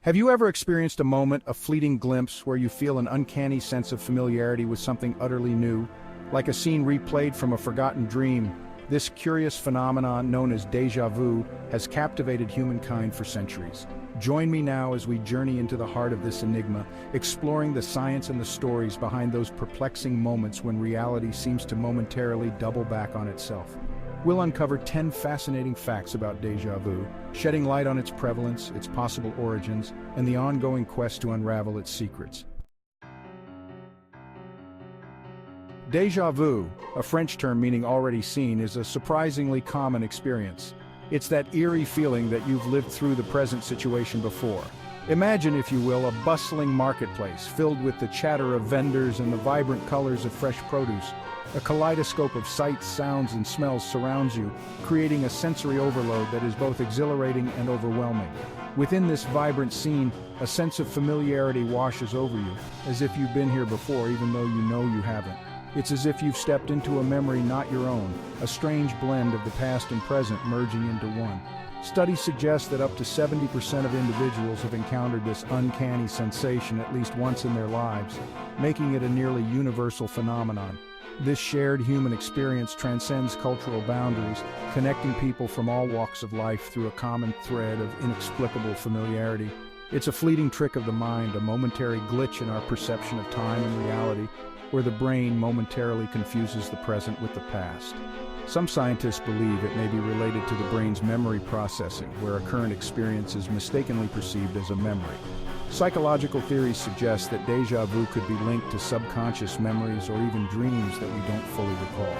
Have you ever experienced a moment, a fleeting glimpse, where you feel an uncanny sense of familiarity with something utterly new? Like a scene replayed from a forgotten dream, this curious phenomenon known as déjà vu has captivated humankind for centuries. Join me now as we journey into the heart of this enigma, exploring the science and the stories behind those perplexing moments when reality seems to momentarily double back on itself. We'll uncover 10 fascinating facts about déjà vu, shedding light on its prevalence, its possible origins, and the ongoing quest to unravel its secrets. Déjà vu, a French term meaning already seen, is a surprisingly common experience. It's that eerie feeling that you've lived through the present situation before. Imagine, if you will, a bustling marketplace filled with the chatter of vendors and the vibrant colors of fresh produce. A kaleidoscope of sights, sounds, and smells surrounds you, creating a sensory overload that is both exhilarating and overwhelming. Within this vibrant scene, a sense of familiarity washes over you, as if you've been here before even though you know you haven't. It's as if you've stepped into a memory not your own, a strange blend of the past and present merging into one. Studies suggest that up to 70% of individuals have encountered this uncanny sensation at least once in their lives, making it a nearly universal phenomenon. This shared human experience transcends cultural boundaries, connecting people from all walks of life through a common thread of inexplicable familiarity. It's a fleeting trick of the mind, a momentary glitch in our perception of time and reality, where the brain momentarily confuses the present with the past. Some scientists believe it may be related to the brain's memory processing, where a current experience is mistakenly perceived as a memory. Psychological theories suggest that déjà vu could be linked to subconscious memories or even dreams that we don't fully recall.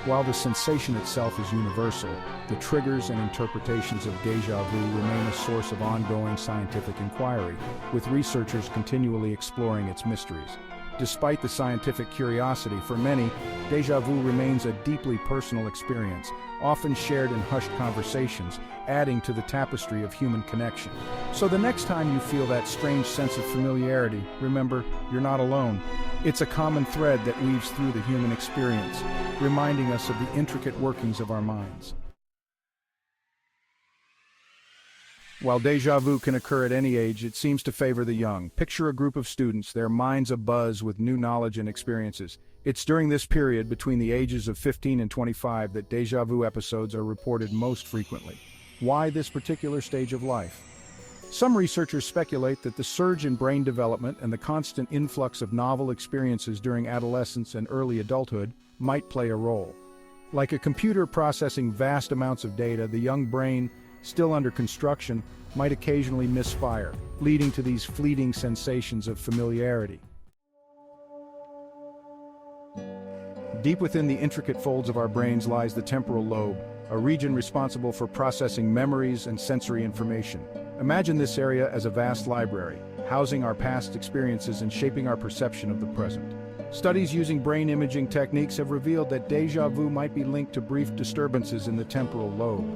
While the sensation itself is universal, the triggers and interpretations of déjà vu remain a source of ongoing scientific inquiry, with researchers continually exploring its mysteries. Despite the scientific curiosity, for many, déjà vu remains a deeply personal experience, often shared in hushed conversations, adding to the tapestry of human connection. So the next time you feel that strange sense of familiarity, remember, you're not alone. It's a common thread that weaves through the human experience, reminding us of the intricate workings of our minds. While déjà vu can occur at any age, it seems to favor the young. Picture a group of students, their minds abuzz with new knowledge and experiences. It's during this period, between the ages of 15 and 25, that déjà vu episodes are reported most frequently. Why this particular stage of life? Some researchers speculate that the surge in brain development and the constant influx of novel experiences during adolescence and early adulthood might play a role. Like a computer processing vast amounts of data, the young brain, still under construction, might occasionally misfire, leading to these fleeting sensations of familiarity. Deep within the intricate folds of our brains lies the temporal lobe, a region responsible for processing memories and sensory information. Imagine this area as a vast library, housing our past experiences and shaping our perception of the present. Studies using brain imaging techniques have revealed that déjà vu might be linked to brief disturbances in the temporal lobe.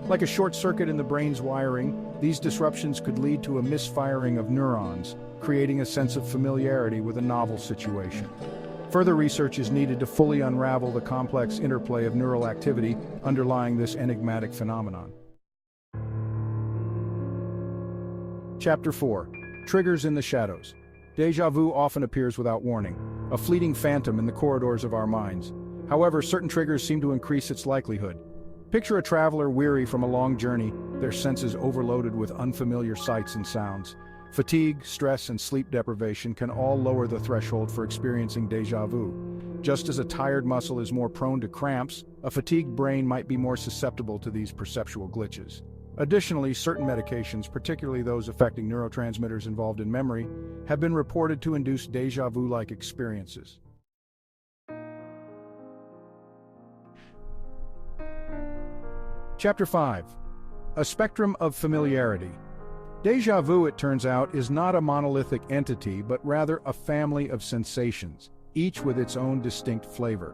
Like a short circuit in the brain's wiring, these disruptions could lead to a misfiring of neurons, creating a sense of familiarity with a novel situation. Further research is needed to fully unravel the complex interplay of neural activity underlying this enigmatic phenomenon. Chapter 4. Triggers in the Shadows. Déjà vu often appears without warning, a fleeting phantom in the corridors of our minds. However, certain triggers seem to increase its likelihood. Picture a traveler weary from a long journey, their senses overloaded with unfamiliar sights and sounds. Fatigue, stress, and sleep deprivation can all lower the threshold for experiencing déjà vu. Just as a tired muscle is more prone to cramps, a fatigued brain might be more susceptible to these perceptual glitches. Additionally, certain medications, particularly those affecting neurotransmitters involved in memory, have been reported to induce déjà vu-like experiences. Chapter 5. A Spectrum of Familiarity. Déjà vu, it turns out, is not a monolithic entity, but rather a family of sensations, each with its own distinct flavor.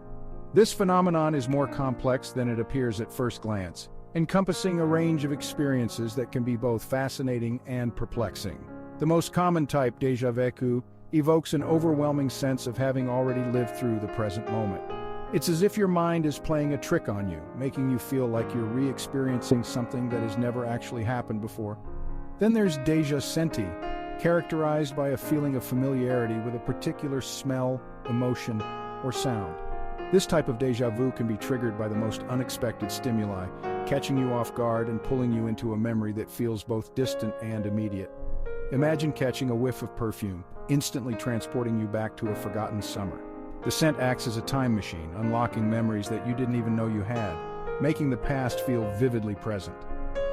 This phenomenon is more complex than it appears at first glance, encompassing a range of experiences that can be both fascinating and perplexing. The most common type, déjà vécu, evokes an overwhelming sense of having already lived through the present moment. It's as if your mind is playing a trick on you, making you feel like you're re-experiencing something that has never actually happened before. Then there's déjà senti, characterized by a feeling of familiarity with a particular smell, emotion, or sound. This type of déjà vu can be triggered by the most unexpected stimuli, catching you off guard and pulling you into a memory that feels both distant and immediate. Imagine catching a whiff of perfume, instantly transporting you back to a forgotten summer. The scent acts as a time machine, unlocking memories that you didn't even know you had, making the past feel vividly present.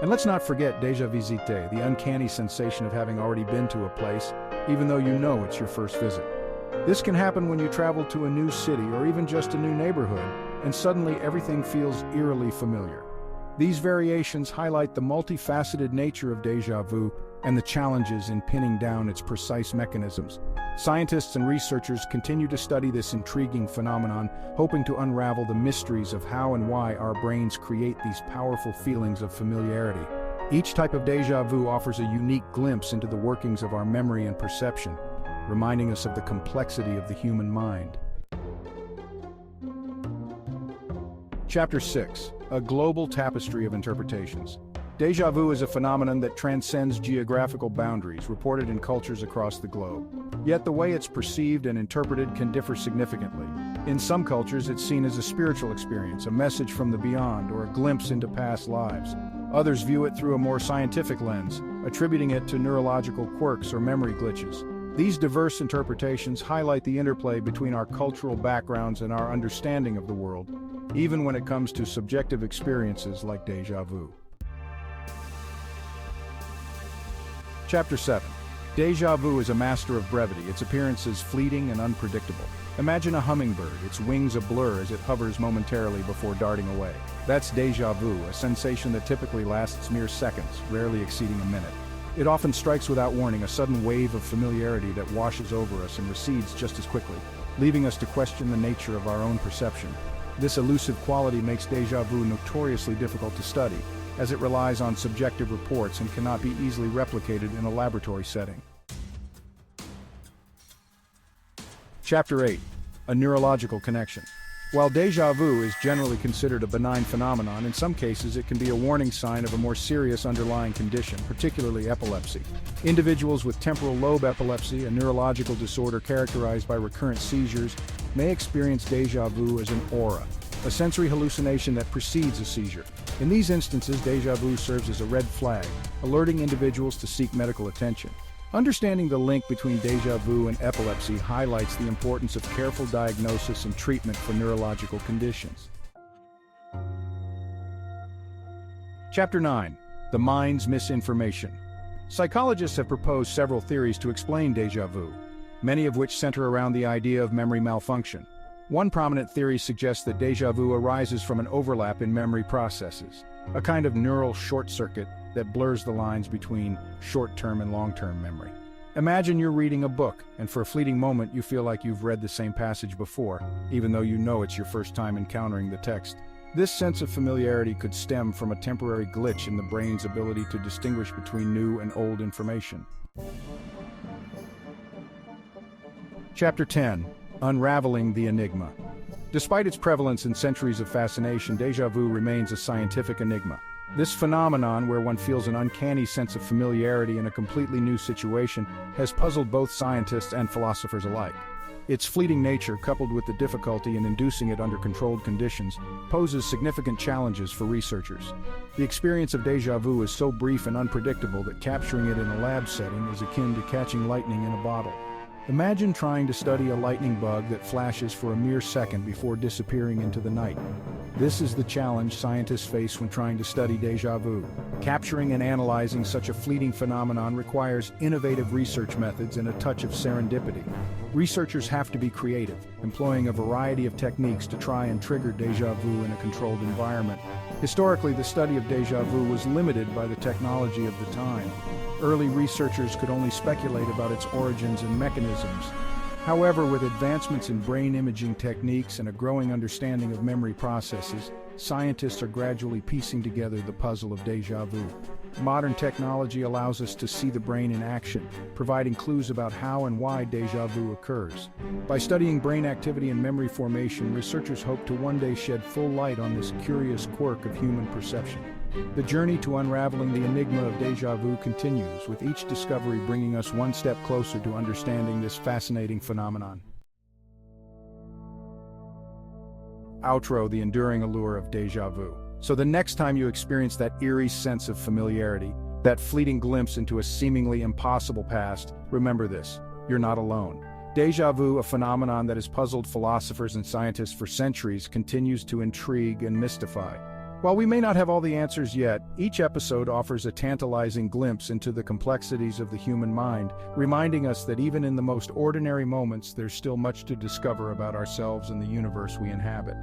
And let's not forget déjà visite, the uncanny sensation of having already been to a place, even though you know it's your first visit. This can happen when you travel to a new city or even just a new neighborhood, and suddenly everything feels eerily familiar. These variations highlight the multifaceted nature of déjà vu and the challenges in pinning down its precise mechanisms. Scientists and researchers continue to study this intriguing phenomenon, hoping to unravel the mysteries of how and why our brains create these powerful feelings of familiarity. Each type of déjà vu offers a unique glimpse into the workings of our memory and perception, reminding us of the complexity of the human mind. Chapter 6: A Global Tapestry of Interpretations. Déjà vu is a phenomenon that transcends geographical boundaries, reported in cultures across the globe. Yet the way it's perceived and interpreted can differ significantly. In some cultures, it's seen as a spiritual experience, a message from the beyond, or a glimpse into past lives. Others view it through a more scientific lens, attributing it to neurological quirks or memory glitches. These diverse interpretations highlight the interplay between our cultural backgrounds and our understanding of the world, even when it comes to subjective experiences like déjà vu. Chapter 7. Déjà vu is a master of brevity, its appearance is fleeting and unpredictable. Imagine a hummingbird, its wings a blur as it hovers momentarily before darting away. That's déjà vu, a sensation that typically lasts mere seconds, rarely exceeding a minute. It often strikes without warning, a sudden wave of familiarity that washes over us and recedes just as quickly, leaving us to question the nature of our own perception. This elusive quality makes déjà vu notoriously difficult to study, as it relies on subjective reports and cannot be easily replicated in a laboratory setting. Chapter 8: A Neurological Connection. While déjà vu is generally considered a benign phenomenon, in some cases it can be a warning sign of a more serious underlying condition, particularly epilepsy. Individuals with temporal lobe epilepsy, a neurological disorder characterized by recurrent seizures, may experience déjà vu as an aura, a sensory hallucination that precedes a seizure. In these instances, déjà vu serves as a red flag, alerting individuals to seek medical attention. Understanding the link between déjà vu and epilepsy highlights the importance of careful diagnosis and treatment for neurological conditions. Chapter 9: The Mind's Misinformation. Psychologists have proposed several theories to explain déjà vu, many of which center around the idea of memory malfunction. One prominent theory suggests that déjà vu arises from an overlap in memory processes, a kind of neural short circuit that blurs the lines between short-term and long-term memory. Imagine you're reading a book, and for a fleeting moment you feel like you've read the same passage before, even though you know it's your first time encountering the text. This sense of familiarity could stem from a temporary glitch in the brain's ability to distinguish between new and old information. Chapter 10: Unraveling the Enigma. Despite its prevalence and centuries of fascination, déjà vu remains a scientific enigma. This phenomenon, where one feels an uncanny sense of familiarity in a completely new situation, has puzzled both scientists and philosophers alike. Its fleeting nature, coupled with the difficulty in inducing it under controlled conditions, poses significant challenges for researchers. The experience of déjà vu is so brief and unpredictable that capturing it in a lab setting is akin to catching lightning in a bottle. Imagine trying to study a lightning bug that flashes for a mere second before disappearing into the night. This is the challenge scientists face when trying to study déjà vu. Capturing and analyzing such a fleeting phenomenon requires innovative research methods and a touch of serendipity. Researchers have to be creative, employing a variety of techniques to try and trigger déjà vu in a controlled environment. Historically, the study of déjà vu was limited by the technology of the time. Early researchers could only speculate about its origins and mechanisms. However, with advancements in brain imaging techniques and a growing understanding of memory processes, scientists are gradually piecing together the puzzle of déjà vu. Modern technology allows us to see the brain in action, providing clues about how and why déjà vu occurs. By studying brain activity and memory formation, researchers hope to one day shed full light on this curious quirk of human perception. The journey to unraveling the enigma of déjà vu continues, with each discovery bringing us one step closer to understanding this fascinating phenomenon. Outro: the enduring allure of déjà vu. So the next time you experience that eerie sense of familiarity, that fleeting glimpse into a seemingly impossible past, remember this: you're not alone. Déjà vu, a phenomenon that has puzzled philosophers and scientists for centuries, continues to intrigue and mystify. While we may not have all the answers yet, each episode offers a tantalizing glimpse into the complexities of the human mind, reminding us that even in the most ordinary moments, there's still much to discover about ourselves and the universe we inhabit.